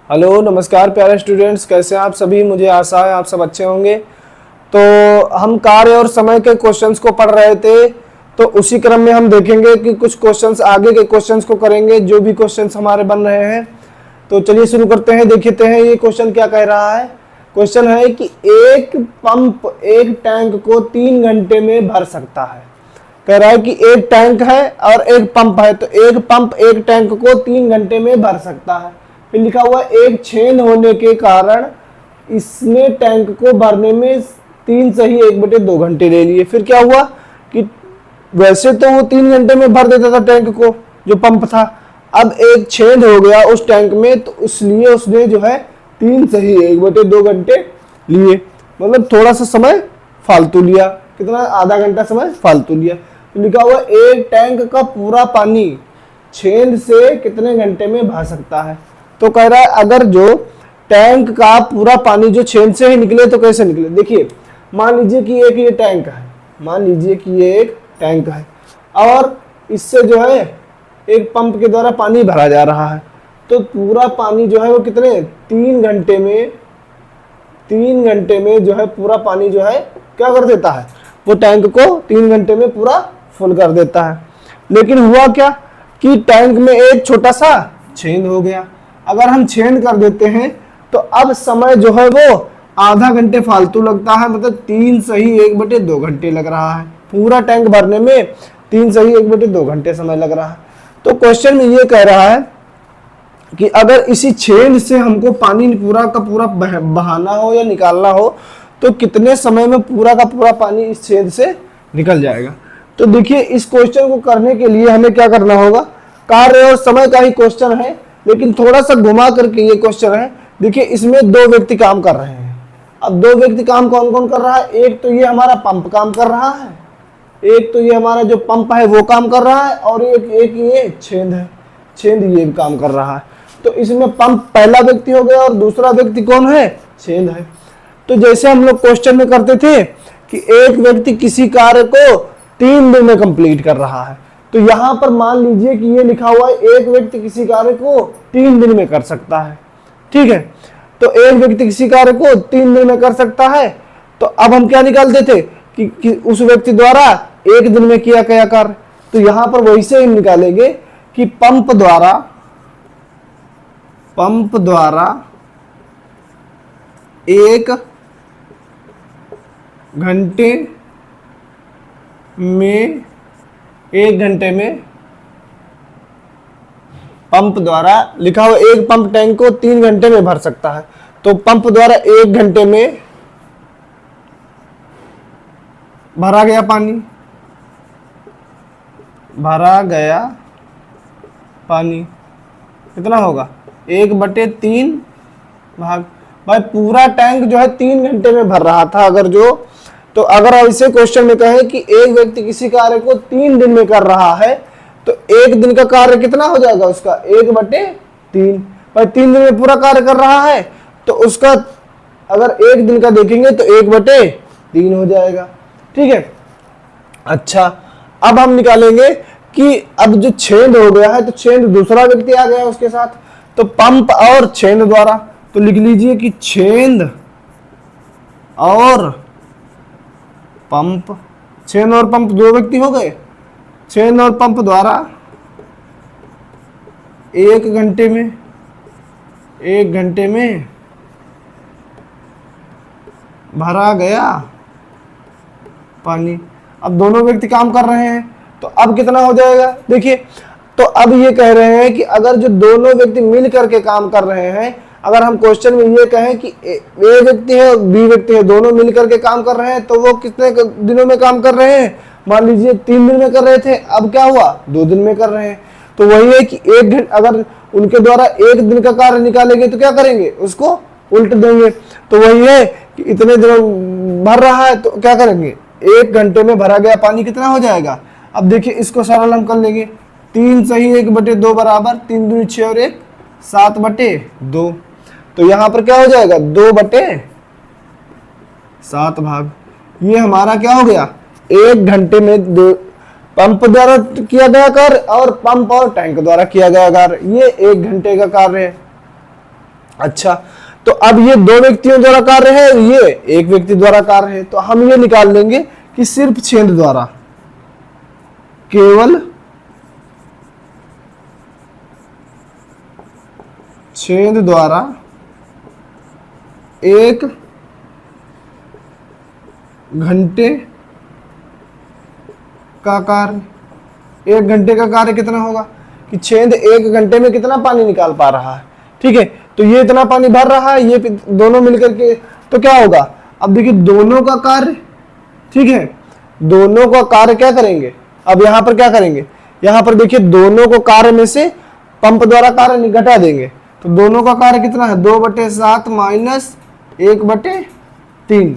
Hello नमस्कार प्यारे students, कैसे हैं आप सभी। मुझे आशा है आप सब अच्छे होंगे। तो हम कार्य और समय के क्वेश्चंस को पढ़ रहे थे, तो उसी क्रम में हम देखेंगे कि कुछ क्वेश्चंस आगे के क्वेश्चंस को करेंगे जो भी क्वेश्चंस हमारे बन रहे हैं। तो चलिए शुरू करते हैं, देखते हैं ये क्वेश्चन क्या कह रहा है। क्वेश्चन है कि एक पंप एक टैंक को 3 घंटे में भर सकता है। कह रहा है कि एक टैंक है और एक पंप है, तो एक पंप एक टैंक को 3 घंटे में भर सकता है। फिर लिखा हुआ एक छेद होने के कारण इसने टैंक को भरने में 3 सही 1/2 घंटे ले लिए। फिर क्या हुआ कि वैसे तो वो 3 घंटे में भर देता था टैंक को, जो पंप था। अब एक छेद हो गया उस टैंक में, तो इसलिए उसने जो है 3 सही 1/2 घंटे लिए, मतलब थोड़ा सा समय फालतू लिया। कितना? आधा घंटा समय फालतू लिया। तो लिखा हुआ एक टैंक का पूरा पानी छेद से कितने घंटे में भर सकता है। तो कह रहा है अगर जो टैंक का पूरा पानी जो छेद से ही निकले तो कैसे निकले। देखिए, मान लीजिए कि एक ये टैंक है, मान लीजिए कि ये एक टैंक है और इससे जो है एक पंप के द्वारा पानी भरा जा रहा है। तो पूरा पानी जो है वो कितने 3 घंटे में जो है पूरा पानी जो है क्या कर देता है, वो टैंक को 3 घंटे में पूरा फुल कर देता है। लेकिन हुआ क्या कि टैंक में एक छोटा सा छेद हो गया। अगर हम छेद कर देते हैं तो अब समय जो है वो आधा घंटे फालतू लगता है, मतलब 3 सही 1/2 घंटे लग रहा है। पूरा टैंक भरने में 3 सही 1/2 घंटे समय लग रहा है। तो क्वेश्चन में ये कह रहा है कि अगर इसी छेद से हमको पानी पूरा का पूरा बहाना हो या निकालना हो तो कितने समय में पूरा का पूरा पानी इस छेद से निकल जाएगा। तो देखिए, इस क्वेश्चन को करने के लिए हमें क्या करना होगा, कार्य और समय का ही क्वेश्चन है, लेकिन थोड़ा सा घुमा करके ये क्वेश्चन है। देखिए, इसमें 2 व्यक्ति काम कर रहे हैं। अब 2 व्यक्ति काम कौन कौन कर रहा है, एक तो ये हमारा पंप काम कर रहा है, एक तो ये हमारा जो पंप है वो काम कर रहा है, और एक ये छेद है, छेद ये काम कर रहा है। तो इसमें पंप पहला व्यक्ति हो गया और दूसरा व्यक्ति कौन है, छेद है। तो जैसे हम लोग क्वेश्चन में करते थे कि एक व्यक्ति किसी कार्य को 3 दिन में कंप्लीट कर रहा है, तो यहां पर मान लीजिए कि ये लिखा हुआ है एक व्यक्ति किसी कार्य को 3 दिन में कर सकता है। ठीक है, तो एक व्यक्ति किसी कार्य को 3 दिन में कर सकता है। तो अब हम क्या निकालते थे कि उस व्यक्ति द्वारा 1 दिन में किया गया कार्य। तो यहां पर वही से हम निकालेंगे कि पंप द्वारा 1 घंटे में पंप द्वारा लिखा हुआ एक पंप टैंक को 3 घंटे में भर सकता है। तो पंप द्वारा 1 घंटे में भरा गया पानी कितना होगा 1/3 भाग। भाई पूरा टैंक जो है 3 घंटे में भर रहा था अगर जो, तो अगर ऐसे क्वेश्चन में कहे कि एक व्यक्ति किसी कार्य को 3 दिन में कर रहा है तो 1 दिन का कार्य कितना हो जाएगा उसका 1/3। भाई 3 दिन में पूरा कार्य कर रहा है तो उसका अगर 1 दिन का देखेंगे तो 1/3 हो जाएगा। ठीक है, अच्छा अब हम निकालेंगे कि अब जो छेद हो गया है तो छेद दूसरा व्यक्ति आ गया उसके साथ, तो पंप और छेद द्वारा। तो लिख लीजिए कि छेद और पंप 2 व्यक्ति हो गए। छेद और पंप द्वारा 1 घंटे में भरा गया पानी। अब दोनों व्यक्ति काम कर रहे हैं तो अब कितना हो जाएगा। देखिए, तो अब ये कह रहे हैं कि अगर जो दोनों व्यक्ति मिल करके काम कर रहे हैं, अगर हम क्वेश्चन में ये कहें कि ए व्यक्ति है और बी व्यक्ति है, दोनों मिल करके काम कर रहे हैं, तो वो कितने दिनों में काम कर रहे हैं। मान लीजिए 3 दिन में कर रहे थे, अब क्या हुआ 2 दिन में कर रहे हैं। तो वही है कि 1 घंटा अगर उनके द्वारा 1 दिन का कार्य निकालेंगे तो क्या करेंगे, उसको उल्ट देंगे। तो वही है कि इतने दिनों भर रहा है तो क्या करेंगे 1 घंटे में भरा गया पानी कितना हो जाएगा। अब देखिए, इसको सरल हम कर लेंगे। 3 सही 1/2 बराबर 3 दूनी 6 और 1 7/2। तो यहां पर क्या हो जाएगा 2/7 भाग। ये हमारा क्या हो गया 1 घंटे में पंप द्वारा किया गया कार्य और पंप और टैंक द्वारा किया गया कार्य, ये 1 घंटे का कार्य है। अच्छा, तो अब ये दो व्यक्तियों द्वारा कार्य है, ये एक व्यक्ति द्वारा कार्य है, तो हम ये निकाल लेंगे कि सिर्फ छेद द्वारा, केवल छेद द्वारा एक घंटे का कार्य, एक घंटे का कार्य कितना होगा कि छेद एक घंटे में कितना पानी निकाल पा रहा है। ठीक है, तो ये इतना पानी भर रहा है, ये दोनों मिलकर के, तो क्या होगा, अब देखिए दोनों का कार्य, ठीक है, दोनों का कार्य क्या करेंगे, अब यहां पर क्या करेंगे, यहां पर देखिए दोनों को कार्य में से पंप द्वारा कार्य घटा देंगे, तो दोनों का कार्य कितना है 2/7 माइनस 1/3,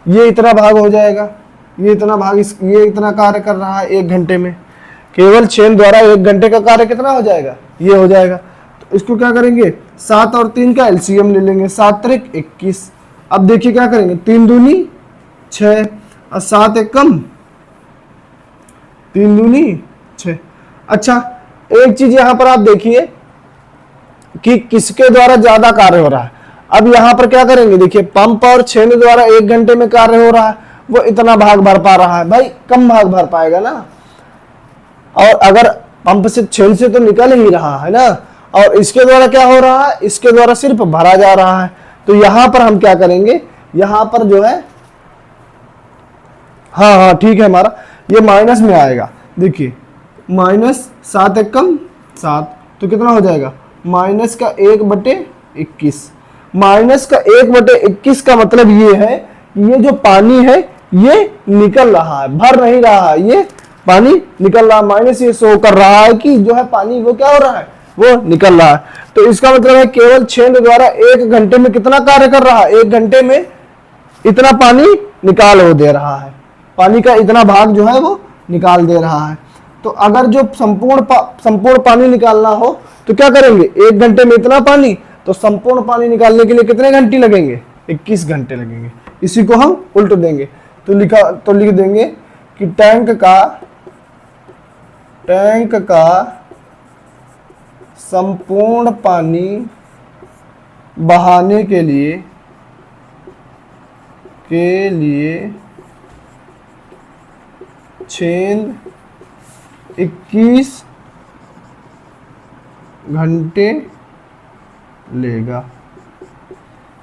ये इतना भाग हो जाएगा, ये इतना भाग, ये इतना कार्य कर रहा है एक घंटे में, केवल छेद द्वारा एक घंटे का कार्य कितना हो जाएगा, ये हो जाएगा। तो इसको क्या करेंगे, 7 और 3 का एलसीएम ले लेंगे, 7 त्रिक 21। अब देखिए क्या करेंगे, 3 दूनी 6 और 7 एक कम, 3 दूनी 6। अच्छा, एक चीज यहां पर आप देखिए कि किसके द्वारा ज्यादा कार्य हो रहा है। अब यहां पर क्या करेंगे, देखिए पंप और छेद द्वारा एक घंटे में कार्य हो रहा है, वो इतना भाग भर पा रहा है, भाई कम भाग भर पाएगा ना, और अगर पंप से छेद से तो निकल ही रहा है ना, और इसके द्वारा क्या हो रहा है, इसके द्वारा सिर्फ भरा जा रहा है। तो यहां पर हम क्या करेंगे, यहां पर जो है, हाँ ठीक है, हमारा ये माइनस में आएगा, देखिए माइनस 7 एक कम 7, तो कितना हो जाएगा माइनस का 1/21। माइनस का 1/21 का मतलब ये है कि ये जो पानी है ये निकल रहा है, भर नहीं रहा है, ये पानी निकल रहा है, माइनस ये शो कर रहा है कि जो है पानी वो क्या हो रहा है, वो निकल रहा है। तो इसका मतलब है केवल छेद द्वारा एक घंटे में कितना कार्य कर रहा है, एक घंटे में इतना पानी निकाल हो दे रहा है, पानी का इतना भाग जो है वो निकाल दे रहा है। तो अगर जो संपूर्ण पानी निकालना हो तो क्या करेंगे, एक घंटे में इतना पानी, तो संपूर्ण पानी निकालने के लिए कितने घंटे लगेंगे, 21 घंटे लगेंगे। इसी को हम उल्ट देंगे, तो लिख देंगे कि टैंक का संपूर्ण पानी बहाने के लिए छेद 21 घंटे लेगा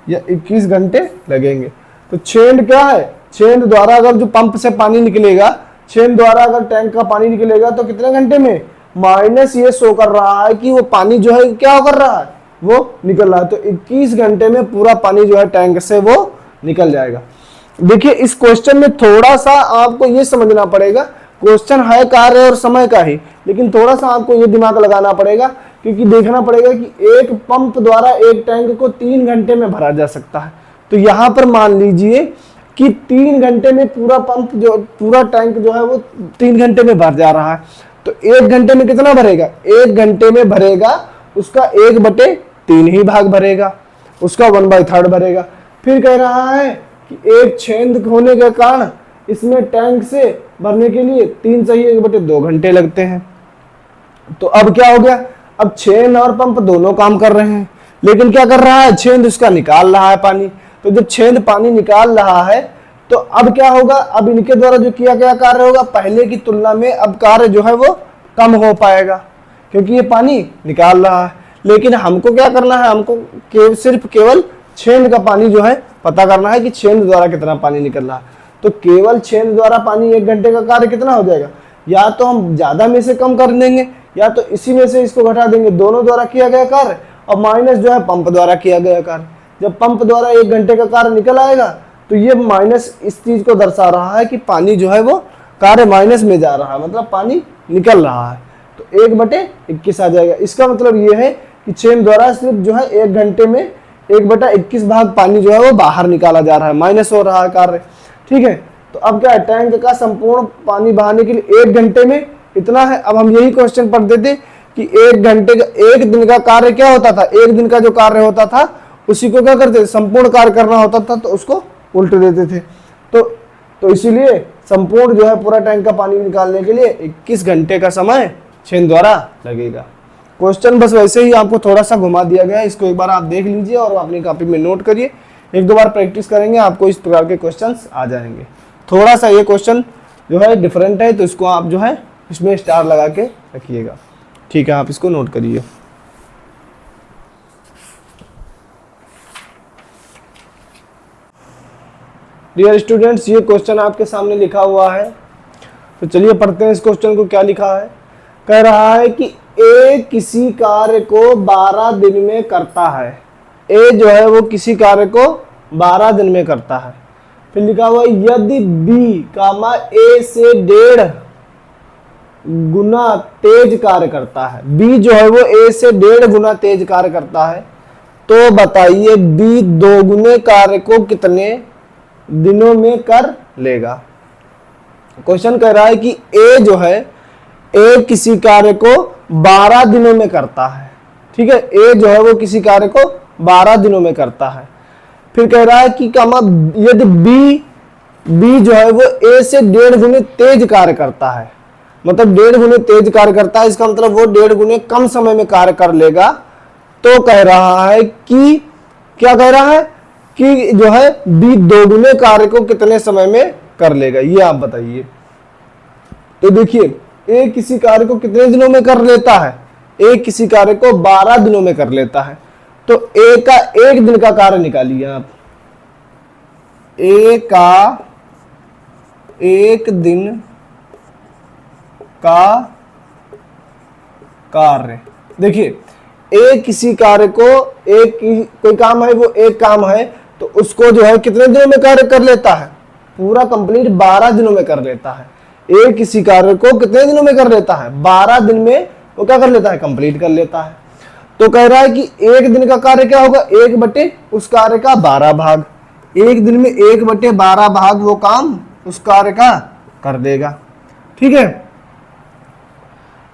या 21 घंटे लगेंगे। तो छेद क्या है, छेद द्वारा अगर जो पंप से पानी निकलेगा, छेद द्वारा अगर टैंक का पानी निकलेगा तो कितने घंटे में, माइनस ये शो कर रहा है कि वो पानी जो है क्या कर रहा है, वो निकल रहा है। तो 21 घंटे में पूरा पानी जो है टैंक से वो निकल जाएगा। देखिए इस क्वेश्चन में थोड़ा सा आपको ये समझना पड़ेगा, क्वेश्चन है कार्य और समय का ही, लेकिन थोड़ा सा आपको ये दिमाग लगाना पड़ेगा, क्योंकि देखना पड़ेगा कि एक पंप द्वारा एक टैंक को 3 घंटे में भरा जा सकता है। तो यहाँ पर मान लीजिए कि 3 घंटे में पूरा टैंक जो है वो 3 घंटे में भर जा रहा है, तो 1 घंटे में कितना भरेगा, 1 घंटे में भरेगा उसका 1/3 ही भाग भरेगा, उसका 1/3 भरेगा। फिर कह रहा है कि एक छेद होने के कारण इसमें टैंक से भरने के लिए 3 सही 1/2 घंटे लगते हैं। तो अब क्या हो गया, अब छेद और पंप दोनों काम कर रहे हैं, लेकिन क्या कर रहा है, छेद उसका निकाल रहा है पानी। तो जब छेद पानी निकाल रहा है तो अब क्या होगा, अब इनके द्वारा जो किया गया कार्य होगा पहले की तुलना में अब कार्य जो है वो कम हो पाएगा, क्योंकि ये पानी निकाल रहा है। लेकिन हमको क्या करना है, हमको सिर्फ केवल छेद का पानी जो है पता करना है कि छेद द्वारा कितना पानी निकल रहा है। तो केवल छेद द्वारा पानी 1 घंटे का कार्य कितना हो जाएगा, या तो हम ज्यादा में से कम कर देंगे या तो इसी में से इसको घटा देंगे, दोनों द्वारा किया गया कार्य और माइनस जो है पंप द्वारा किया गया कार्य। जब पंप द्वारा 1 घंटे का कार्य निकल आएगा तो ये माइनस इस चीज को दर्शा रहा है कि पानी जो है वो कार्य माइनस में जा रहा है, मतलब पानी निकल रहा है। तो 1/21 आ जाएगा। इसका मतलब ये है कि छेद द्वारा सिर्फ जो है 1 घंटे में 1/21 भाग पानी जो है वो बाहर निकाला जा रहा है, माइनस हो रहा है कार्य। ठीक है, तो अब क्या है, टैंक का संपूर्ण पानी बहाने के लिए 1 घंटे में इतना है। अब हम यही क्वेश्चन पढ़ते थे कि 1 घंटे का 1 दिन का कार्य क्या होता था, 1 दिन का जो कार्य होता था उसी को क्या करते थे, संपूर्ण कार्य करना होता था तो उसको उल्ट देते थे। तो इसीलिए संपूर्ण जो है पूरा टैंक का पानी निकालने के लिए 21 घंटे का समय छेद द्वारा लगेगा। क्वेश्चन बस वैसे ही आपको थोड़ा सा घुमा दिया गया है, इसको एक बार आप देख लीजिए और अपनी कॉपी में नोट करिए। एक दो बार प्रैक्टिस करेंगे आपको इस प्रकार के क्वेश्चंस आ जाएंगे। थोड़ा सा ये क्वेश्चन जो है डिफरेंट है, तो इसको आप जो है इसमें स्टार लगा के रखिएगा। ठीक है, आप इसको नोट करिए। डियर स्टूडेंट्स, ये क्वेश्चन आपके सामने लिखा हुआ है, तो चलिए पढ़ते हैं इस क्वेश्चन को। क्या लिखा है? कह रहा है कि ए किसी कार्य को 12 दिन में करता है। ए जो है वो किसी कार्य को 12 दिन में करता है। फिर लिखा हुआ यदि बी कामा ए से 1.5 गुना तेज कार्य करता है। बी जो है वो ए से 1.5 गुना तेज कार्य करता है, तो बताइए बी 2 गुने कार्य को कितने दिनों में कर लेगा। क्वेश्चन कह रहा है कि ए जो है, ए किसी कार्य को 12 दिनों में करता है। ठीक है, ए जो है वो किसी कार्य को 12 दिनों में करता है। फिर कह रहा है कि कामा यदि बी जो है वो ए से 1.5 गुने तेज कार्य करता है, मतलब 1.5 गुने तेज कार्य करता है, इसका मतलब वो 1.5 गुने कम समय में कार्य कर लेगा। तो कह रहा है कि क्या कह रहा है कि जो है बी 2 गुने कार्य को कितने समय में कर लेगा, ये आप बताइए। तो देखिए ए किसी कार्य को कितने दिनों में कर लेता है? ए किसी कार्य को 12 दिनों में कर लेता है। तो ए का 1 दिन का कार्य निकालिए आप। ए का 1 दिन का कार्य, देखिए ए किसी कार्य को, एक कोई काम है, वो एक काम है, तो उसको जो है कितने दिनों में कार्य कर लेता है? पूरा कंप्लीट 12 दिनों में कर लेता है। ए किसी कार्य को कितने दिनों में कर लेता है? 12 दिन में वो क्या कर लेता है? कंप्लीट कर लेता है। तो कह रहा है कि 1 दिन का कार्य क्या होगा? 1 बटे उस कार्य का 12 भाग। 1 दिन में 1 बटे 12 भाग वो काम उस कार्य का कर देगा। ठीक है,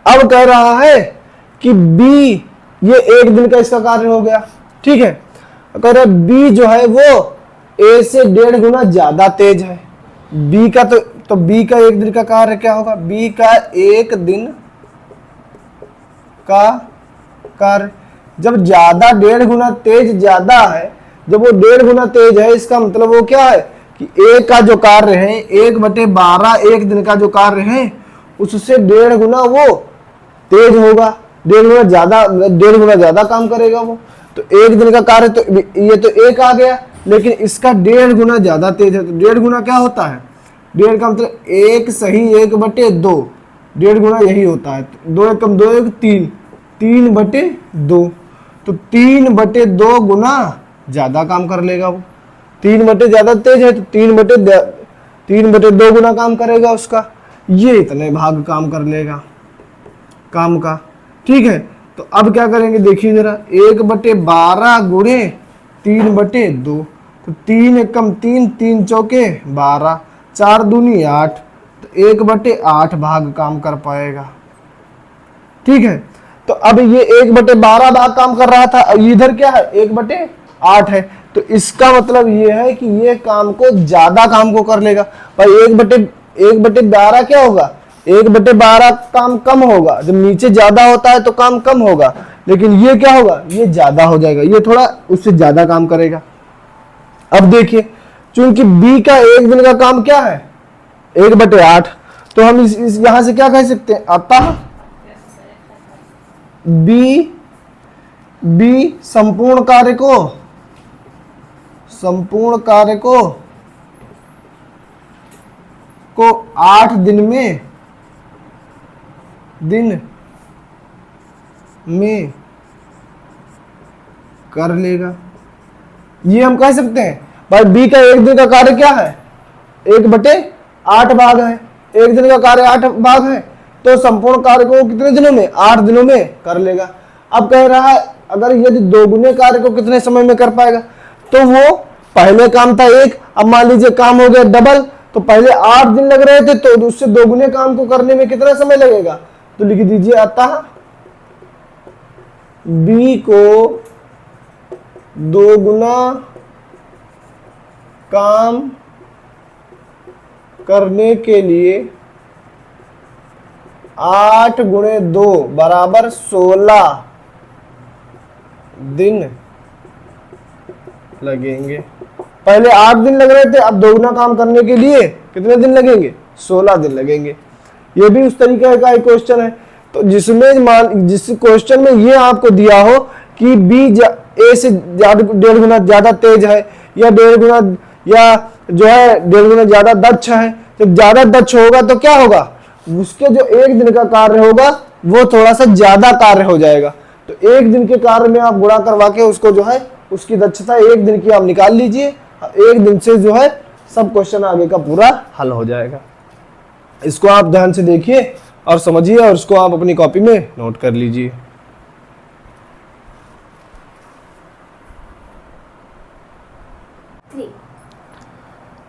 अब कह रहा है कि बी, ये 1 दिन का इसका कार्य हो गया। ठीक है, कह रहा है बी जो है वो ए से 1.5 गुना ज्यादा तेज है। बी का तो बी का 1 दिन का कार्य क्या होगा? बी का 1 दिन का कार्य जब ज्यादा 1.5 गुना तेज ज्यादा है, जब वो 1.5 गुना तेज है, इसका मतलब वो क्या है कि ए का जो कार्य है 1 बटे 12 1 दिन का जो कार्य है उससे 1.5 गुना वो तेज होगा, 1.5 गुना ज्यादा काम करेगा वो। तो 1 दिन का कार्य तो ये तो 1 आ गया, लेकिन इसका 1.5 गुना ज्यादा तेज है। तो 1.5 गुना क्या होता है? 1.5 का मतलब 1 सही 1 बटे 2, 1.5 गुना यही होता है। 2 1 कम 2 1 3, 3 बटे 2, तो 3 बटे 2 गुना ज्यादा काम कर लेगा वो। 3 बटे ज्यादा तेज है, तो 3 बटे 2 गुना काम करेगा उसका, ये इतने भाग काम कर लेगा काम का। ठीक है, तो अब क्या करेंगे देखिए जरा, 1 बटे 12 गुणे 3 बटे 2, तो 3 1 कम 3, 3 चौके 12, 4 दूनी 8, तो 1 बटे 8 भाग काम कर पाएगा। ठीक है, तो अब ये 1 बटे 12 भाग काम कर रहा था, इधर क्या है 1 बटे 8 है, तो इसका मतलब ये है कि ये काम को ज्यादा काम को कर लेगा। भाई 1 बटे 12 क्या होगा? 1 बटे 12 काम कम होगा, जब नीचे ज्यादा होता है तो काम कम होगा, लेकिन ये क्या होगा? ये ज्यादा हो जाएगा, ये थोड़ा उससे ज्यादा काम करेगा। अब देखिए, चूंकि B का 1 दिन का काम क्या है? 1 बटे 8, तो हम इस यहां से क्या कह सकते हैं? अतः B संपूर्ण कार्य को 8 दिन में कर लेगा, ये हम कह सकते हैं। भाई बी का 1 दिन का कार्य क्या है? 1 बटे 8 भाग है। 1 दिन का कार्य 8 भाग है, तो संपूर्ण कार्य को कितने दिनों में? 8 दिनों में कर लेगा। अब कह रहा है अगर यदि 2 गुने कार्य को कितने समय में कर पाएगा, तो वो पहले काम था 1, अब मान लीजिए काम हो गया डबल, तो पहले 8 दिन लग रहे थे, तो उससे 2 गुने काम को करने में कितना समय लगेगा? तो लिख दीजिए अतः बी को 2 गुना काम करने के लिए 8 गुणे 2 बराबर 16 दिन लगेंगे। पहले 8 दिन लग रहे थे, अब दोगुना काम करने के लिए कितने दिन लगेंगे? 16 दिन लगेंगे। ये भी उस तरीके का एक क्वेश्चन है। तो जिस क्वेश्चन में ये आपको दिया हो कि बी ए से 1.5 गुना ज्यादा तेज है, या 1.5 गुना, या जो है 1.5 गुना ज्यादा दक्ष है, जब ज्यादा दक्ष होगा तो क्या होगा? उसके जो एक दिन का कार्य होगा वो थोड़ा सा ज्यादा कार्य हो जाएगा। तो एक दिन के कार्य में आप गुणा करवा के उसको जो है उसकी दक्षता एक दिन की आप निकाल लीजिए। एक दिन से जो है सब क्वेश्चन आगे का पूरा हल हो जाएगा। इसको आप ध्यान से देखिए और समझिए और इसको आप अपनी कॉपी में नोट कर लीजिए।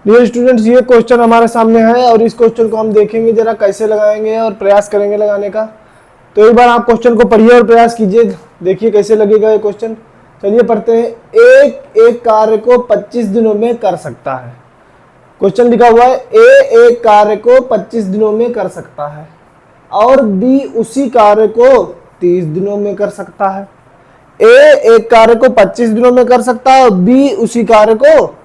डियर स्टूडेंट्स, ये क्वेश्चन हमारे सामने है और इस क्वेश्चन को हम देखेंगे जरा कैसे लगाएंगे और प्रयास करेंगे लगाने का। तो एक बार आप क्वेश्चन को पढ़िए और प्रयास कीजिए, देखिए कैसे लगेगा ये क्वेश्चन। चलिए पढ़ते हैं। एक कार्य को 25 दिनों में कर सकता है। क्वेश्चन लिखा हुआ है एक कार्य को 25 दिनों में कर सकता है और बी उसी कार्य को 30 दिनों में कर सकता है। एक कार्य को 25 दिनों में कर सकता है और बी उसी कार्य को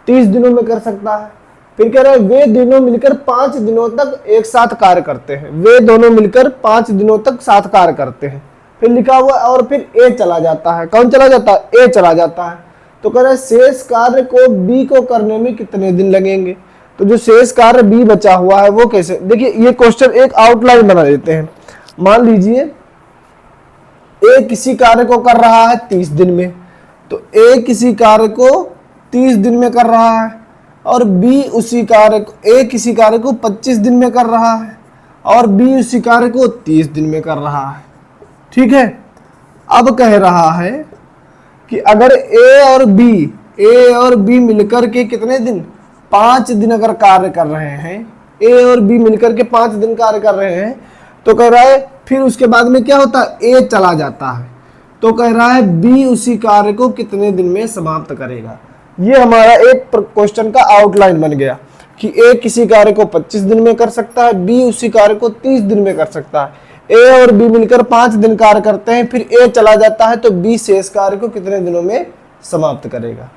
30 दिनों में कर सकता है। फिर कह रहे हैं वे दोनों मिलकर 5 दिनों तक एक साथ कार्य करते हैं। वे दोनों मिलकर 5 दिनों तक साथ कार्य करते हैं। फिर लिखा हुआ और फिर ए चला जाता है। कौन चला जाता है? ए चला जाता है। तो कह रहे हैं शेष कार्य को बी को करने में कितने दिन लगेंगे? तो जो शेष कार्य बी बचा हुआ है वो कैसे? देखिए ये क्वेश्चन एक आउटलाइन बना देते हैं। मान लीजिए ए किसी कार्य को कर रहा है 30 दिन में, तो ए किसी कार्य को 30 दिन में कर रहा है और बी उसी कार्य को, ए किसी कार्य को 25 दिन में कर रहा है और बी उसी कार्य को 30 दिन में कर रहा है। ठीक है। अब कह रहा है कि अगर ए और बी मिलकर के कितने दिन? 5 दिन अगर कार्य कर रहे हैं, ए और बी मिलकर के 5 दिन कार्य कर रहे हैं, तो कह रहा है फिर उसके बाद में क्या होता है? ए चला जाता है। तो कह रहा है बी उसी कार्य को कितने दिन में समाप्त करेगा। ये हमारा एक क्वेश्चन का आउटलाइन बन गया कि ए किसी कार्य को 25 दिन में कर सकता है, बी उसी कार्य को 30 दिन में कर सकता है। ए और बी मिलकर 5 दिन कार्य करते हैं, फिर ए चला जाता है, तो बी शेष कार्य को कितने दिनों में समाप्त करेगा।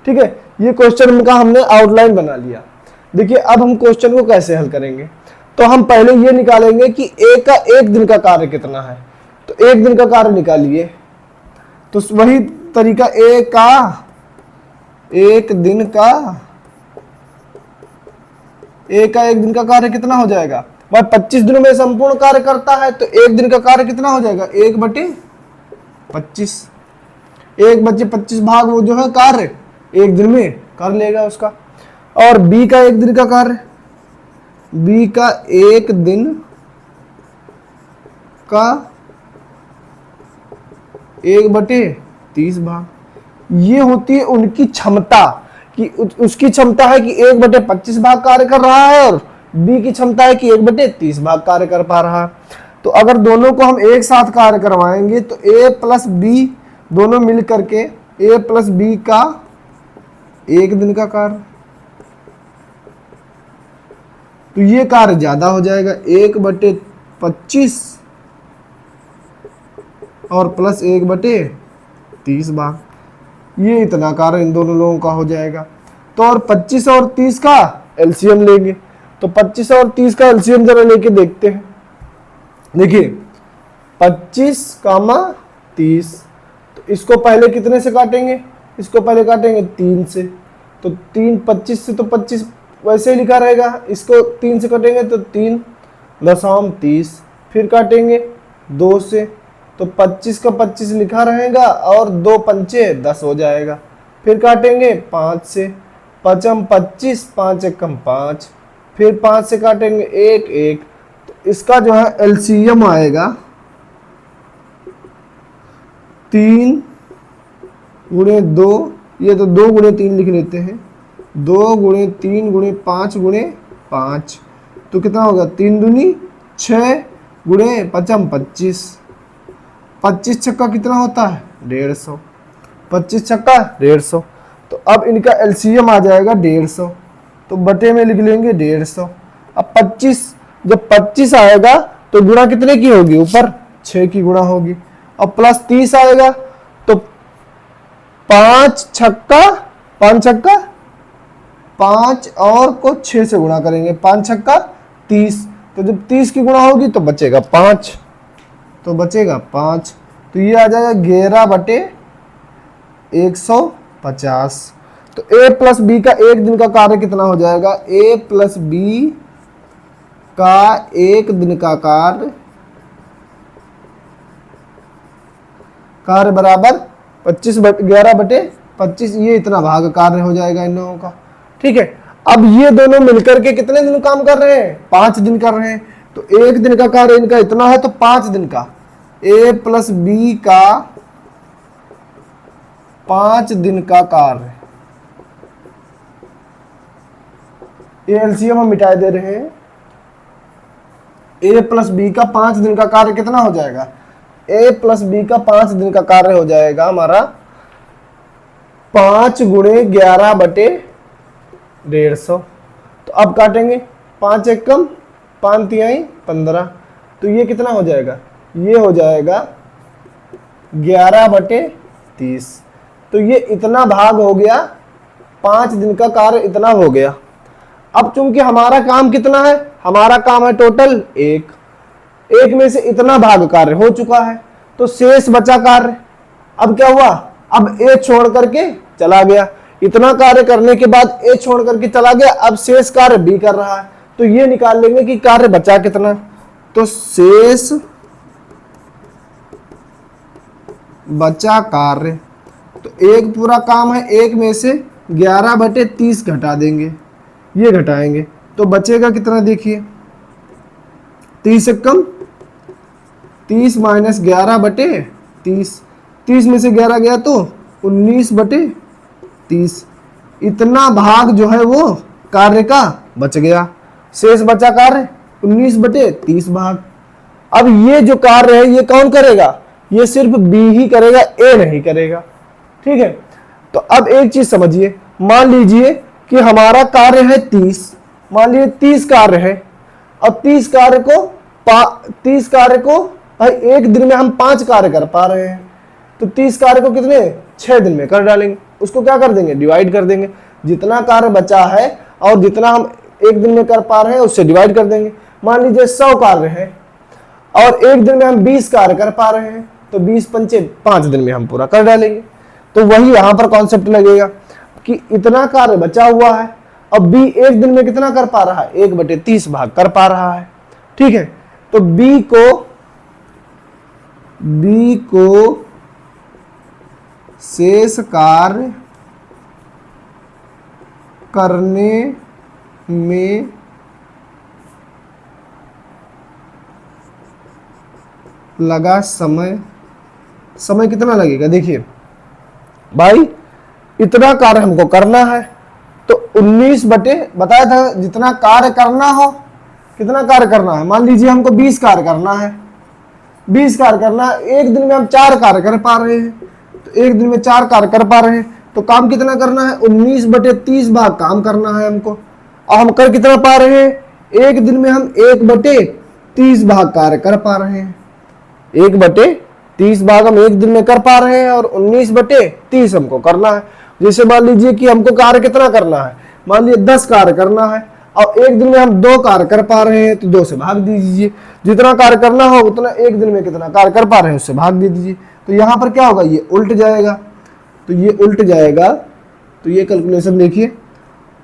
ठीक है, ये क्वेश्चन का हमने आउटलाइन बना लिया। देखिए अब हम क्वेश्चन को कैसे हल करेंगे। तो हम पहले ये निकालेंगे कि ए का एक दिन का कार्य कितना है। तो एक दिन का कार्य निकालिए। तो वही तरीका ए का एक दिन का कार्य कितना हो जाएगा? वह 25 दिनों में संपूर्ण कार्य करता है, तो एक दिन का कार्य कितना हो जाएगा? 1/25। 1/25 भाग वो जो है कार्य एक दिन में कर लेगा उसका। और बी का एक दिन का कार्य, बी का एक दिन का 1/30 भाग। ये होती है उनकी क्षमता, कि उसकी क्षमता है कि 1/25 भाग कार्य कर रहा है और बी की क्षमता है कि 1/30 भाग कार्य कर पा रहा है। तो अगर दोनों को हम एक साथ कार्य करवाएंगे तो ए प्लस बी दोनों मिल करके ए प्लस बी का एक दिन का कार्य, तो ये कार्य ज्यादा हो जाएगा 1/25 और प्लस 1/30 भाग। ये इतना कार्य इन दोनों लोगों का हो जाएगा। तो और 25 और 30 का एलसीएम लेंगे। तो 25 और 30 का एलसीएम जरा लेके देखते हैं। देखिए 25, 30, तो इसको पहले कितने से काटेंगे? इसको पहले काटेंगे 3 से। तो 3 25 से, तो 25 वैसे ही लिखा रहेगा। इसको 3 से काटेंगे तो 3.30, फिर काटेंगे 2 से, तो 25 का 25 लिखा रहेगा और 2 पंचे 10 हो जाएगा। फिर काटेंगे 5 से, 5 25, 5 एकम 5, फिर 5 से काटेंगे 1, तो इसका जो है एलसीएम आएगा 3 गुणे 2, ये तो 2 गुणे 3 लिख लेते हैं, 2 गुणे 3 गुणे 5 गुणे 5, तो कितना होगा? 3 दूनी 6 गुणे 5 25, 25 छक्का कितना होता है? 150, 25 छक्का 150। तो अब इनका एलसीएम आ जाएगा 150, तो बटे में लिख लेंगे 150। अब 25, जब 25 आएगा तो गुणा कितने की होगी, ऊपर 6 की गुणा होगी, और प्लस 30 आएगा, तो 5 छक्का 5 और को 6 से गुणा करेंगे, 5 छक्का 30, तो जब 30 की गुणा होगी तो बचेगा 5, तो बचेगा 5, तो ये आ जाएगा 11/150। तो a प्लस बी का एक दिन का कार्य कितना हो जाएगा, a प्लस बी का एक दिन का कार्य बराबर 11/25, ये इतना भाग कार्य हो जाएगा इन लोगों का। ठीक है, अब ये दोनों मिलकर के कितने दिन काम कर रहे हैं, 5 दिन कर रहे हैं, तो एक दिन का कार्य इनका इतना है, तो 5 दिन का a प्लस बी का 5 दिन का कार्य, ये एलसीएम हम मिटा दे रहे हैं, a प्लस बी का 5 दिन का कार्य कितना हो जाएगा, a प्लस बी का 5 दिन का कार्य हो जाएगा हमारा 5 गुणे 11/150। तो अब काटेंगे, 5 एक कम 5 तिहाई 15, तो ये कितना हो जाएगा, ये हो जाएगा 11/30। तो ये इतना भाग हो गया, 5 दिन का कार्य इतना हो गया। अब चूंकि हमारा काम कितना है, हमारा काम है टोटल एक में से इतना भाग कार्य हो चुका है, तो शेष बचा कार्य। अब क्या हुआ, अब ए छोड़ करके चला गया, इतना कार्य करने के बाद ए छोड़ करके चला गया, अब शेष कार्य बी कर रहा है, तो ये निकाल लेंगे कि कार्य बचा कितना, तो शेष बचा कार्य, तो एक पूरा काम है, एक में से 11/30 घटा देंगे, ये घटाएंगे, तो बचेगा कितना, देखिए 30 से कम 30 माइनस 11/30, 30 में से 11 गया तो 19/30, इतना भाग जो है वो कार्य का बच गया, शेष बचा कार्य 19/30 भाग। अब ये जो कार्य है ये कौन करेगा, ये सिर्फ बी ही करेगा, ए नहीं करेगा। ठीक है, तो अब एक चीज समझिए, मान लीजिए कि हमारा कार्य है 30, मान लीजिए 30 कार्य है, अब 30 कार्य को भाई एक दिन में हम 5 कार्य कर पा रहे हैं, तो 30 कार्य को कितने 6 दिन में कर डालेंगे, उसको क्या कर देंगे, डिवाइड कर देंगे, जितना कार्य बचा है और जितना हम एक दिन में कर पा रहे हैं उससे डिवाइड कर देंगे। मान लीजिए 100 कार्य है और एक दिन में हम 20 कार्य कर पा रहे हैं, तो 20 पंचे 5 दिन में हम पूरा कर डालेंगे। तो वही यहां पर कॉन्सेप्ट लगेगा कि इतना कार्य बचा हुआ है, अब बी एक दिन में कितना कर पा रहा है, 1/30 भाग कर पा रहा है। ठीक है, तो बी को शेष कार्य करने में लगा समय कितना लगेगा, देखिए भाई इतना कार्य हमको करना है, तो 19 बटे बताया था जितना कार्य करना हो, कितना कार्य करना है, मान लीजिए हमको 20 कार्य करना है, 20 कार्य करना है, एक दिन में हम 4 कार्य कर पा रहे हैं, तो एक दिन में 4 कार्य कर पा रहे हैं, तो काम कितना करना है, 19/30 भाग काम करना है हमको। और हम कर कितना पा रहे हैं, एक दिन में हम 1/30 भाग कार्य कर पा रहे हैं, 1/30 भाग हम एक दिन में कर पा रहे हैं और 19/30 हमको करना है। जैसे मान लीजिए कि हमको कार्य कितना करना है, मान लीजिए 10 कार्य करना है और एक दिन में हम 2 कार्य कर पा रहे हैं, तो 2 से भाग दीजिए, जितना कार्य करना हो उतना एक दिन में कितना कार्य कर पा रहे हैं उससे भाग दे दीजिए। तो यहां पर क्या होगा, ये उल्ट जाएगा, तो ये उल्ट जाएगा, तो ये कैलकुलेशन देखिए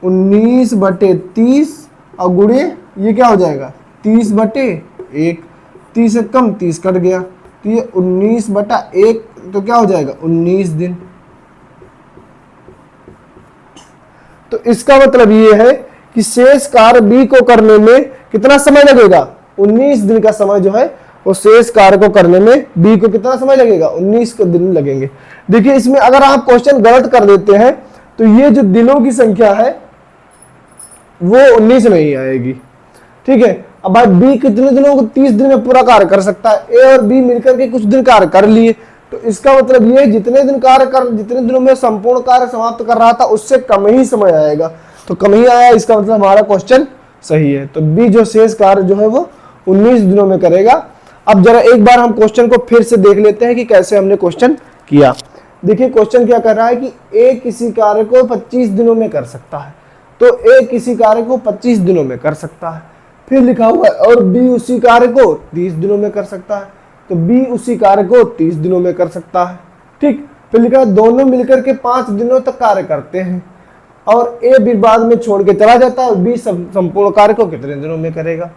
19/30 और गुणे ये क्या हो जाएगा 30/1, 30 से कम 30 कट गया, तो ये 19/1, तो क्या हो जाएगा 19 दिन। तो इसका मतलब ये है कि शेष कार्य बी को करने में कितना समय लगेगा, 19 दिन का समय जो है वो शेष कार्य को करने में बी को कितना समय लगेगा, 19 दिन लगेंगे। देखिए इसमें अगर आप क्वेश्चन गलत कर देते हैं तो ये जो दिनों की संख्या है वो 19 नहीं आएगी। ठीक है, अब भाई बी कितने दिनों को 30 दिन में पूरा कार्य कर सकता है, ए और बी मिलकर के कुछ दिन कार्य कर लिए, तो इसका मतलब ये जितने दिनों में संपूर्ण कार्य समाप्त कर रहा था उससे कम ही समय आएगा, तो कम ही आया, इसका मतलब हमारा क्वेश्चन सही है। तो बी जो शेष कार्य जो है वो 19 दिनों में करेगा। अब जरा एक बार हम क्वेश्चन को फिर से देख लेते हैं कि कैसे हमने क्वेश्चन किया। देखिए क्वेश्चन क्या कर रहा है कि ए किसी कार्य को 25 दिनों में कर सकता है, तो ए किसी कार्य को 25 दिनों में कर सकता है। फिर लिखा हुआ है और बी उसी कार्य को 30 दिनों में कर सकता है, तो बी उसी कार्य को 30 दिनों में कर सकता है। ठीक, फिर लिखा है दोनों मिलकर के 5 दिनों तक कार्य करते हैं और ए भी बाद में छोड़ के चला जाता है, बी संपूर्ण कार्य को कितने दिनों में करेगा।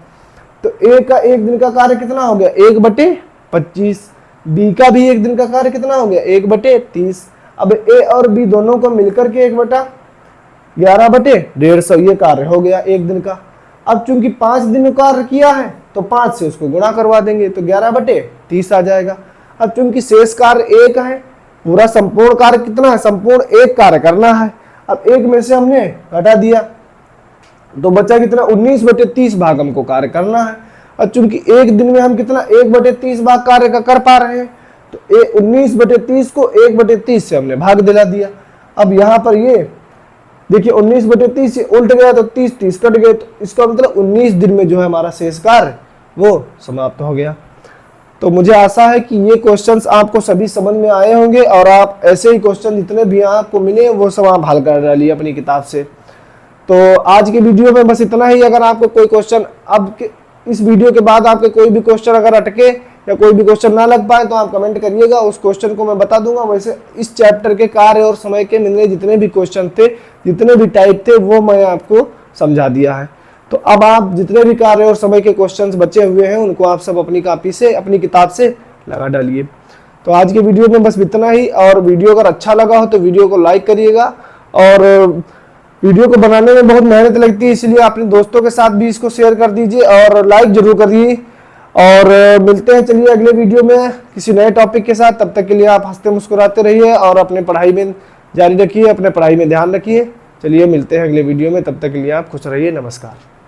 तो ए का एक दिन का कार्य कितना हो गया 1/25, बी का भी एक दिन का कार्य कितना हो गया 1/30। अब ए और बी दोनों को मिलकर के 1/11/150 ये कार्य हो गया एक दिन का। अब चूंकि 5 दिन कार्य किया है तो 5 से उसको गुणा करवा देंगे तो 11/30 आ जाएगा। अब चूंकि शेष कार्य एक है, पूरा संपूर्ण कार्य कितना है, संपूर्ण एक कार्य करना है। अब एक में से हमने घटा दिया तो बचा कितना 19/30 भाग हमको कार्य करना है। और चूंकि एक दिन में हम कितना 1/30 भाग कार्य का कर पा रहे हैं, तो 19/30 को 1/30 से हमने भाग दिला दिया। अब यहाँ पर ये देखिए 19/30 से उल्ट गया तो 30 कट गए, तो इसका मतलब 19 दिन में जो है हमारा शेष कार्य वो समाप्त हो गया। तो मुझे आशा है कि ये क्वेश्चंस आपको सभी समझ में आए होंगे और आप ऐसे ही क्वेश्चन जितने भी आपको मिले वो सब आप हल कर डालिए अपनी किताब से। तो आज के वीडियो में बस इतना ही। अगर आपको कोई क्वेश्चन अब इस वीडियो के बाद आपके कोई भी क्वेश्चन अगर अटके या कोई भी क्वेश्चन ना लग पाए तो आप कमेंट करिएगा, उस क्वेश्चन को मैं बता दूंगा। वैसे इस चैप्टर के कार्य और समय के मिलने जितने भी क्वेश्चन थे, जितने भी टाइप थे, वो मैं आपको समझा दिया है। तो अब आप जितने भी कार्य और समय के क्वेश्चंस बचे हुए हैं उनको आप सब अपनी कॉपी से, अपनी किताब से लगा डालिए। तो आज के वीडियो में बस इतना ही। और वीडियो अगर अच्छा लगा हो तो वीडियो को लाइक करिएगा। और वीडियो को बनाने में बहुत मेहनत लगती है, इसलिए अपने दोस्तों के साथ भी इसको शेयर कर दीजिए और लाइक जरूर करिए। और मिलते हैं चलिए अगले वीडियो में किसी नए टॉपिक के साथ। तब तक के लिए आप हंसते मुस्कुराते रहिए और अपने पढ़ाई में जारी रखिए, अपने पढ़ाई में ध्यान रखिए। चलिए मिलते हैं अगले वीडियो में, तब तक के लिए आप खुश रहिए। नमस्कार।